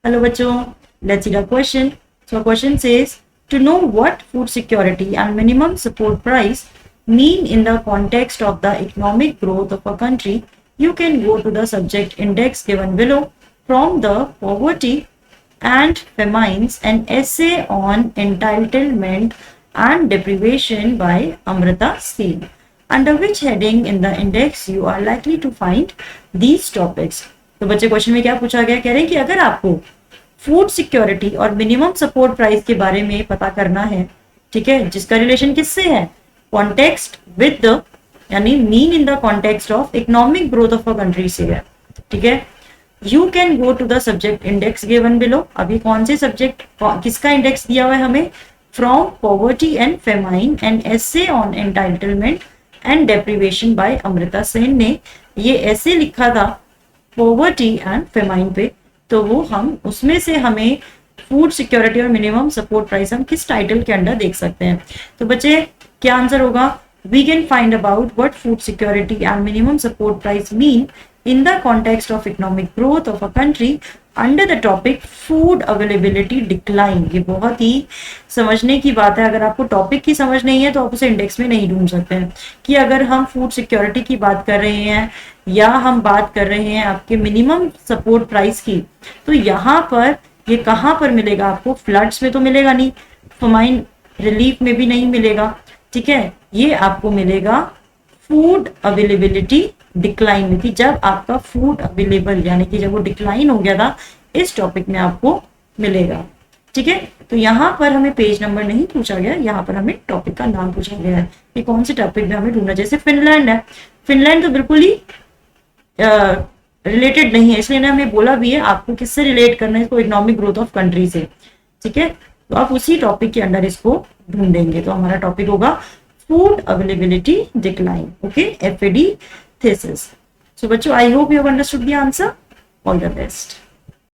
Hello बच्चों, let's see the question. So question says, to know what food security and minimum support price mean in the context of the economic growth of a country, you can go to the subject index given below. From the poverty and famines, an essay on entitlement and deprivation by Amrita Sen. Under which heading in the index you are likely to find these topics. तो बच्चे question में क्या पूछा गया, कह रहे हैं कि अगर आपको फूड सिक्योरिटी और मिनिमम सपोर्ट प्राइस के बारे में पता करना है, ठीक है, जिसका रिलेशन किससे है, कॉन्टेक्स्ट विद द, यानी mean in the context of economic growth of a country से है, ठीक है, you can go to the subject index given below. अभी कौन से सब्जेक्ट, किसका इंडेक्स दिया हुआ है हमें, from poverty and famine and essay on entitlement and deprivation by Amartya Sen ने ये ऐसे लिखा था पॉवर्टी एंड फेमाइन पे, तो वो हम उसमें से हमें फूड सिक्योरिटी और मिनिमम सपोर्ट प्राइस हम किस टाइटल के अंडर देख सकते हैं. तो बच्चे क्या आंसर होगा, we can find about what food security and minimum support price mean in the context of economic growth of a country under the topic food availability decline. ये बहुत ही समझने की बात है. अगर आपको टॉपिक की समझ नहीं है तो आप उसे इंडेक्स में नहीं ढूंढ सकते हैं कि अगर हम फूड सिक्योरिटी की बात कर रहे हैं या हम बात कर रहे हैं आपके मिनिमम सपोर्ट प्राइस की, तो यहाँ पर ये कहाँ पर मिलेगा आपको, फ्लड्स में तो मिलेगा नहीं, फमाइन रिलीफ में भी नहीं मिलेगा, ठीक है, ये आपको मिलेगा फूड अवेलेबिलिटी डिक्लाइन में थी, जब आपका फूड अवेलेबल यानी कि जब वो डिक्लाइन हो गया था, इस टॉपिक में आपको मिलेगा, ठीक है. तो यहाँ पर हमें पेज नंबर नहीं पूछा गया, यहाँ पर हमें टॉपिक का नाम पूछा गया है कि कौन से टॉपिक में हमें ढूंढना. जैसे फिनलैंड है, फिनलैंड तो बिल्कुल ही रिलेटेड नहीं है, इसलिए ना हमें बोला भी है आपको किससे रिलेट करना है इसको, इकोनॉमिक ग्रोथ ऑफ कंट्री से, ठीक है. तो आप उसी टॉपिक के अंडर इसको ढूंढेंगे. तो हमारा टॉपिक होगा food availability decline. Okay, FAD thesis. So, bachcho, I hope you have understood the answer. All the best.